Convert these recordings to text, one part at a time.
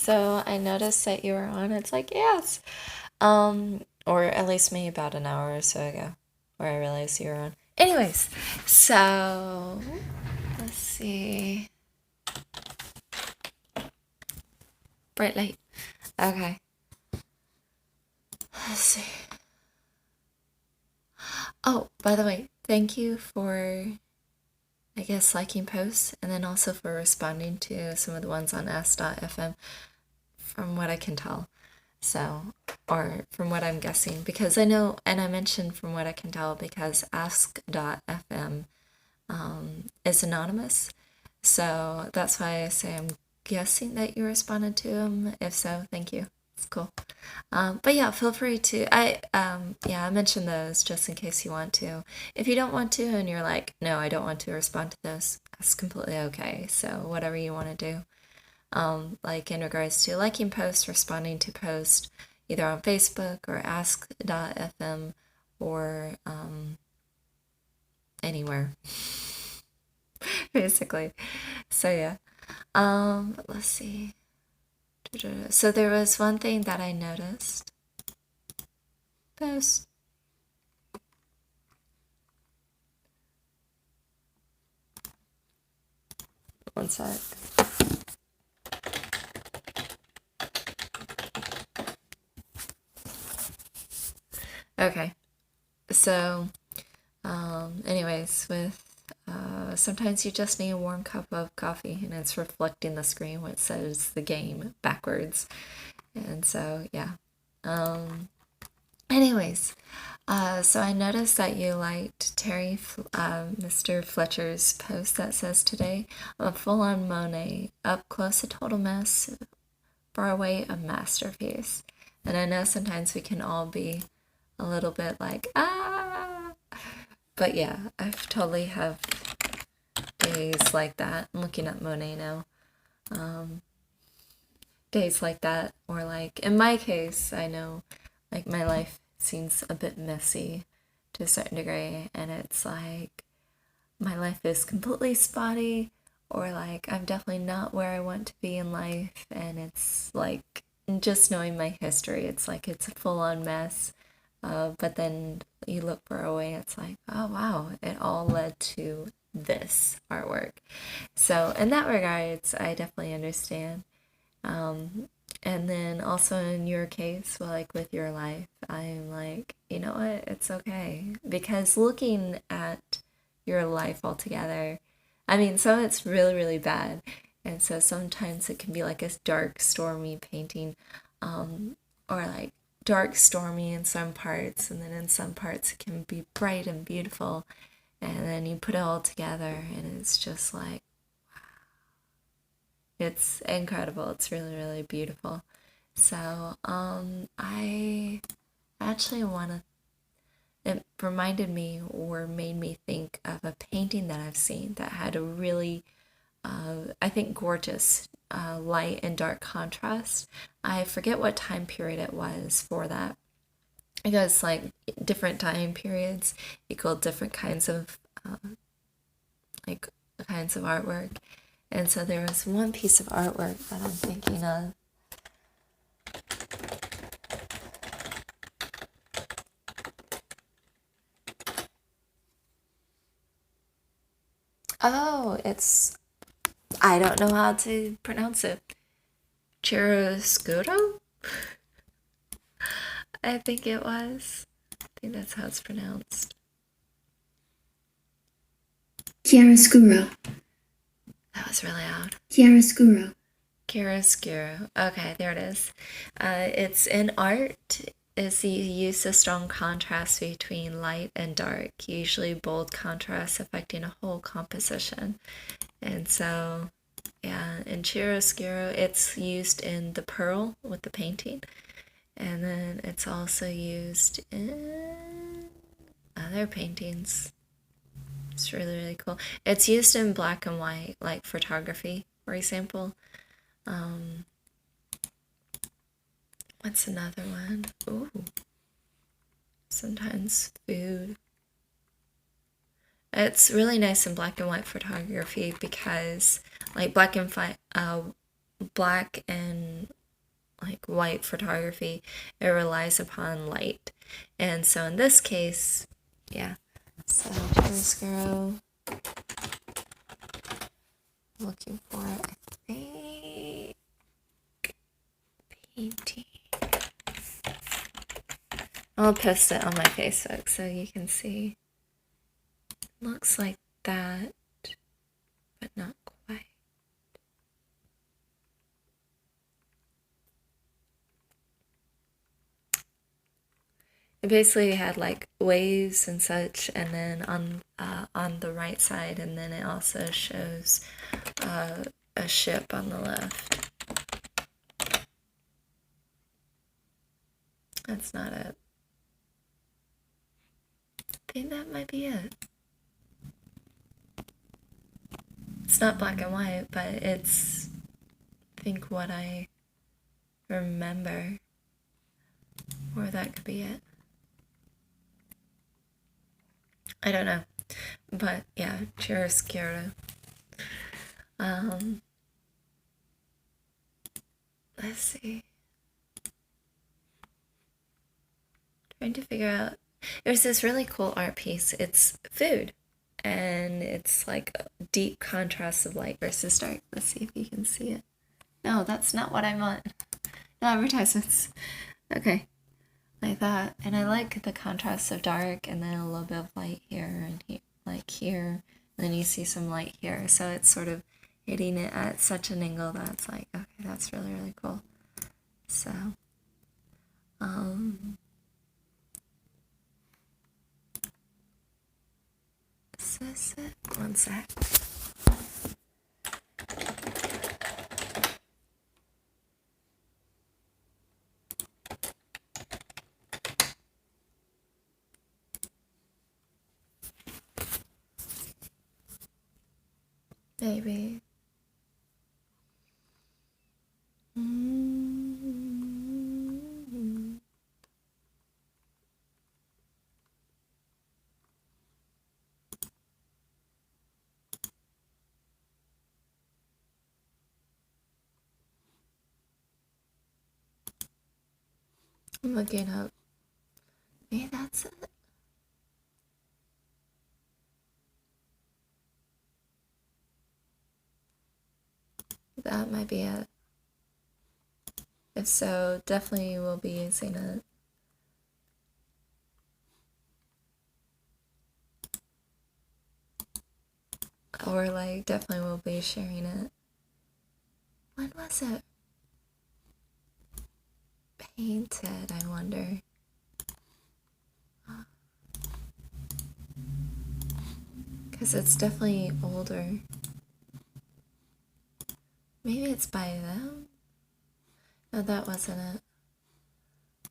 So I noticed that you were on. It's like, yes. Or at least maybe about an hour or so ago, where I realized you were on. Anyways, so let's see. Bright light. Okay. Let's see. Oh, by the way, thank you for, I guess, liking posts and then also for responding to some of the ones on Ask.fm from what I can tell. So, or from what I'm guessing, because I know, and I mentioned from what I can tell, because Ask.fm is anonymous. So that's why I say I'm guessing that you responded to him. If so, thank you. It's cool. But yeah, feel free to. I mentioned those just in case you want to. If you don't want to, and you're like, no, I don't want to respond to those, that's completely okay. So whatever you want to do. Like in regards to liking posts, responding to posts, either on Facebook or Ask.fm or anywhere, basically. So yeah. Let's see. So there was one thing that I noticed. Post. One sec. Okay. So, anyways, with sometimes you just need a warm cup of coffee, and it's reflecting the screen when it says the game backwards. And so, yeah. Anyways, so I noticed that you liked Mr. Fletcher's post that says today, a full-on Monet, up close a total mess, far away a masterpiece. And I know sometimes we can all be a little bit like, ah, but yeah, I totally have days like that. I'm looking at Monet now. Days like that, or like in my case, I know like my life seems a bit messy to a certain degree, and it's like my life is completely spotty, or like I'm definitely not where I want to be in life, and it's like just knowing my history, it's like it's a full on mess. But then you look far away, it's like, oh wow, it all led to this artwork. So in that regards, I definitely understand. And then also in your case, like with your life, I'm like, you know what? It's okay. Because looking at your life altogether, I mean, some of it's really, really bad. And so sometimes it can be like a dark, stormy painting, or like dark, stormy in some parts. And then in some parts, it can be bright and beautiful. And then you put it all together, and it's just like, it's incredible. It's really, really beautiful. So, I actually want to, it reminded me or made me think of a painting that I've seen that had a really, I think, gorgeous light and dark contrast. I forget what time period it was for that. Because, like, different time periods equal different kinds of, like, kinds of artwork. And so there was one piece of artwork that I'm thinking of. Oh, I don't know how to pronounce it. Chiaroscuro? I think it was. I think that's how it's pronounced. Chiaroscuro. That was really loud. Chiaroscuro. Chiaroscuro. Okay, there it is. It's in art. Is the use of strong contrast between light and dark, usually bold contrasts affecting a whole composition. And so, yeah, in chiaroscuro, it's used in the pearl with the painting. And then it's also used in other paintings. It's really, really cool. It's used in black and white, like photography, for example. What's another one? Ooh. Sometimes food. It's really nice in black and white photography because, like, black and like white photography, it relies upon light. And so in this case, yeah. So chiaroscuro, looking for, I think, painting. I'll post it on my Facebook so you can see. Looks like that, but not quite. It basically had like waves and such, and then on the right side, and then it also shows a ship on the left. That's not it. I think that might be it. It's not black and white, but it's, I think, what I remember. Or that could be it. I don't know. But yeah, chiaroscuro. Let's see. Trying to figure out. There's this really cool art piece. It's food. And it's like a deep contrast of light versus dark. Let's see if you can see it. No, that's not what I want. No advertisements. Okay. Like that. And I like the contrast of dark and then a little bit of light here and here, like here. And then you see some light here. So it's sort of hitting it at such an angle that's like, okay, that's really, really cool. So, is this it? One sec. Maybe. I'm looking up. Maybe that's it. That might be it. If so, definitely will be using it. Or like definitely will be sharing it. When was it painted, I wonder? Because it's definitely older. Maybe it's by them? No, that wasn't it.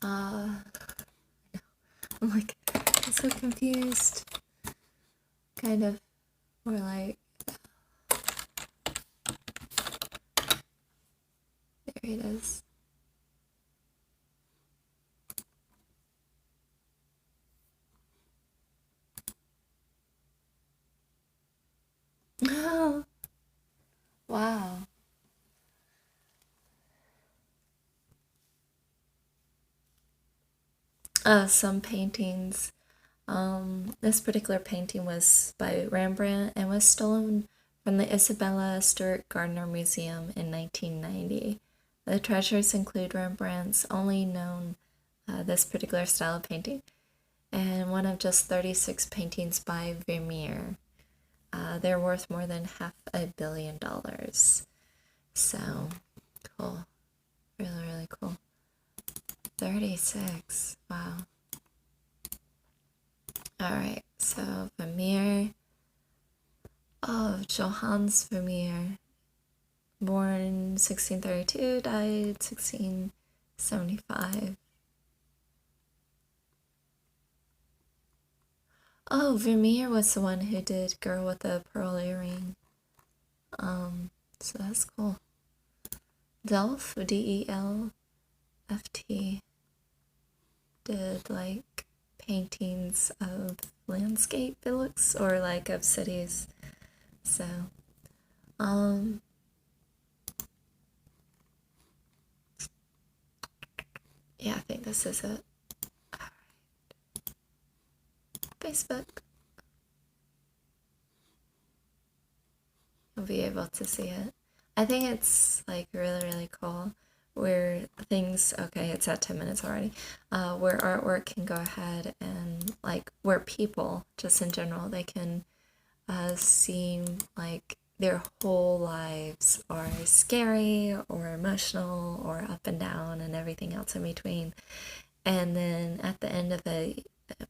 I'm like, I'm so confused. Kind of more like, there it is. Oh, wow. Some paintings. This particular painting was by Rembrandt and was stolen from the Isabella Stewart Gardner Museum in 1990. The treasures include Rembrandt's only known this particular style of painting and one of just 36 paintings by Vermeer. They're worth more than $500 million. So, cool. Really, really cool. 36. Wow. Alright, so Vermeer. Oh, Johannes Vermeer. Born 1632, died 1675. Oh, Vermeer was the one who did Girl with the Pearl Earring. So that's cool. Delft, Delft, did like paintings of landscape, it looks, or like of cities. So, This is it. Alright. Facebook. You'll be able to see it. I think it's like really, really cool where things, okay, it's at 10 minutes already, where artwork can go ahead and like where people, just in general, they can see like their whole lives are scary or emotional or up and down and everything else in between. And then at the end of a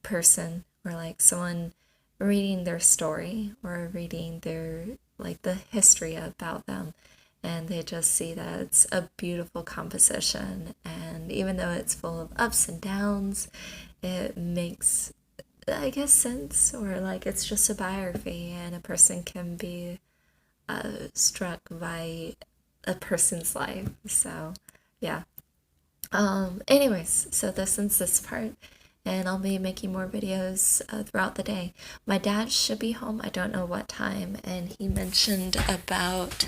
person or like someone reading their story or reading their like the history about them, and they just see that it's a beautiful composition, and even though it's full of ups and downs, it makes, I guess, sense, or like it's just a biography and a person can be struck by a person's life. So yeah, anyways, so this ends this part, and I'll be making more videos throughout the day. My dad should be home, I don't know what time, and he mentioned about,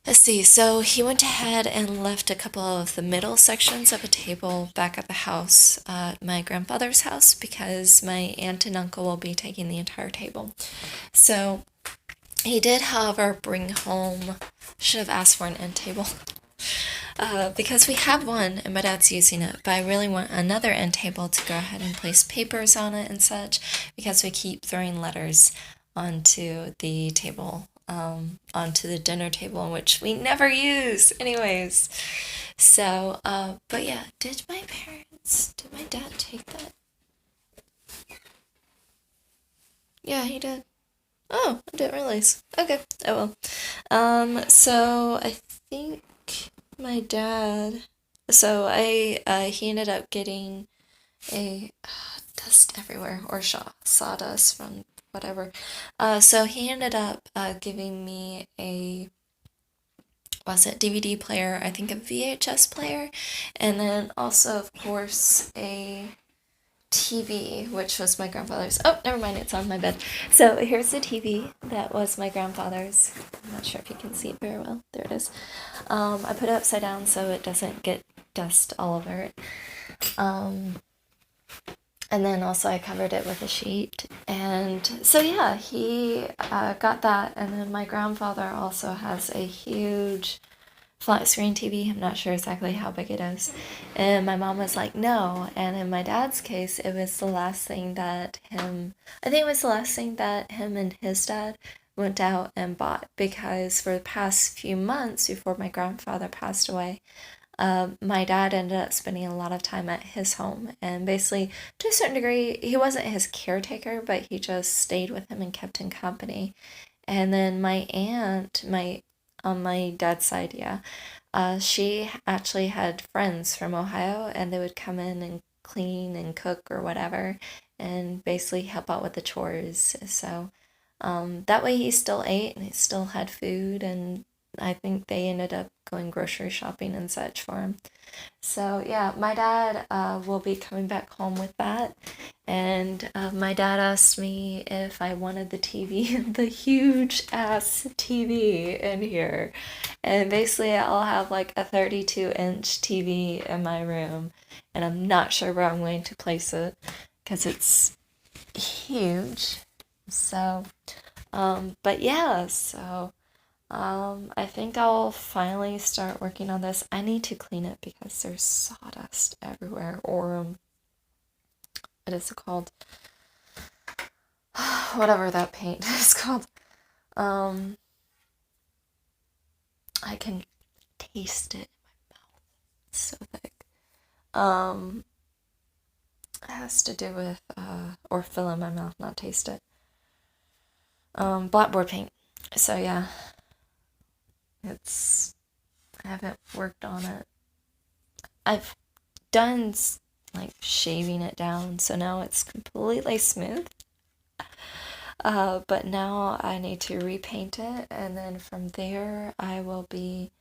let's see, so he went ahead and left a couple of the middle sections of a table back at the house, my grandfather's house, because my aunt and uncle will be taking the entire table. So he did, however, bring home, should have asked for an end table, because we have one and my dad's using it, but I really want another end table to go ahead and place papers on it and such, because we keep throwing letters onto the table, onto the dinner table, which we never use anyways. So, but yeah, did my dad take that? Yeah, he did. Oh, I didn't realize. Okay, oh well. So I think my dad, so he ended up getting a dust everywhere, or sawdust from whatever. So he ended up giving me a, was it DVD player, I think a VHS player, and then also, of course, a TV, which was my grandfather's. Oh, never mind, it's on my bed. So here's the TV that was my grandfather's. I'm not sure if you can see it very well. There it is. I put it upside down so it doesn't get dust all over it. And then also I covered it with a sheet. And so yeah, he got that. And then my grandfather also has a huge flat screen TV. I'm not sure exactly how big it is. And my mom was like, no. And in my dad's case, it was the last thing that him and his dad went out and bought, because for the past few months before my grandfather passed away, my dad ended up spending a lot of time at his home, and basically, to a certain degree, he wasn't his caretaker, but he just stayed with him and kept him company. And then my aunt, on my dad's side, yeah, she actually had friends from Ohio, and they would come in and clean and cook or whatever, and basically help out with the chores. So that way he still ate and he still had food, and I think they ended up going grocery shopping and such for him. So yeah, my dad will be coming back home with that. And my dad asked me if I wanted the TV, the huge ass TV in here. And basically I'll have like a 32-inch TV in my room. And I'm not sure where I'm going to place it because it's huge. So, but yeah, so I think I'll finally start working on this. I need to clean it because there's sawdust everywhere, or what is it called? Whatever that paint is called. I can taste it in my mouth. It's so thick. It has to do with or fill in my mouth, not taste it. Blackboard paint. So yeah. I haven't worked on it. I've done like shaving it down, so now it's completely smooth. But now I need to repaint it, and then from there I will be,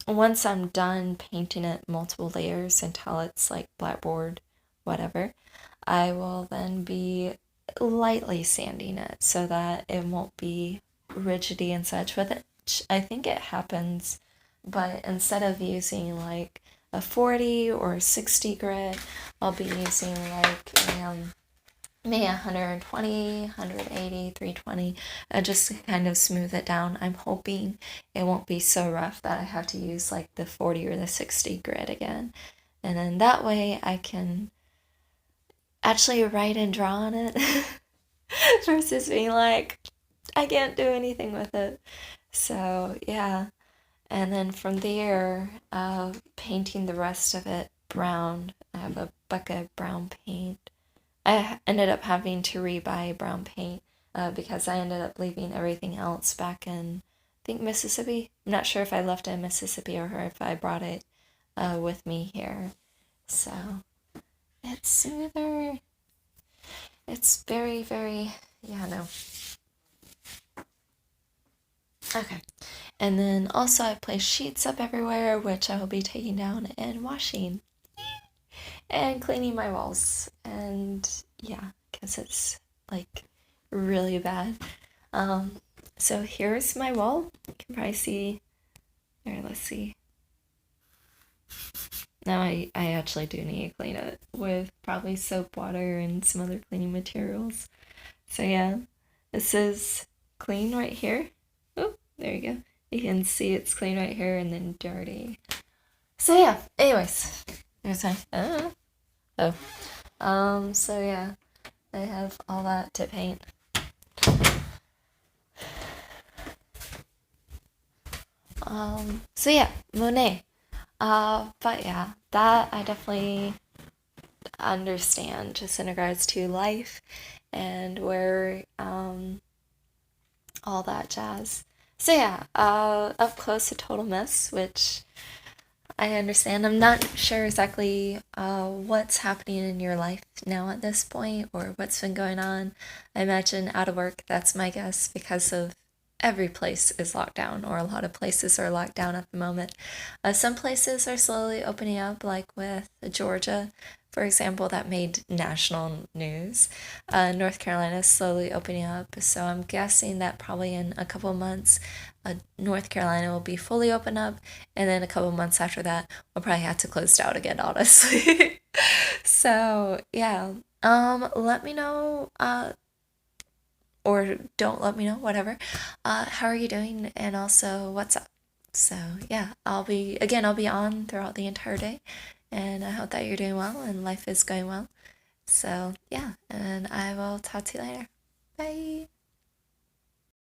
once I'm done painting it multiple layers until it's like blackboard, whatever, I will then be lightly sanding it so that it won't be rigidity and such with it. I think it happens, but instead of using like a 40 or 60 grit. I'll be using like maybe 120, 180, 320, just to kind of smooth it down. I'm hoping it won't be so rough that I have to use like the 40 or the 60 grit again. And then that way I can actually write and draw on it versus being like, I can't do anything with it. So yeah. And then from there, painting the rest of it brown. I have a bucket of brown paint. I ended up having to rebuy brown paint because I ended up leaving everything else back in, I think, Mississippi. I'm not sure if I left it in Mississippi or if I brought it with me here. So it's smoother. It's very, very, yeah, no. Okay. And then also I placed sheets up everywhere, which I will be taking down and washing. And cleaning my walls. And yeah, because it's like really bad. So here's my wall. You can probably see. Here, let's see. Now I actually do need to clean it with probably soap water and some other cleaning materials. So yeah, this is clean right here. Oh, there you go. You can see it's clean right here and then dirty. So yeah, anyways, there's my, so yeah, I have all that to paint. So yeah, Monet. But yeah, that I definitely understand just in regards to life and where, all that jazz. So yeah, up close a total mess, which I understand. I'm not sure exactly what's happening in your life now at this point or what's been going on. I imagine out of work, that's my guess, because of every place is locked down, or a lot of places are locked down at the moment. Some places are slowly opening up, like with Georgia, for example, that made national news. North Carolina is slowly opening up, so I'm guessing that probably in a couple months, North Carolina will be fully open up, and then a couple months after that, we'll probably have to close down again, honestly. So yeah, let me know, or don't let me know, whatever. How are you doing, and also what's up? So yeah, I'll be on throughout the entire day, and I hope that you're doing well and life is going well. So yeah, and I will talk to you later. Bye.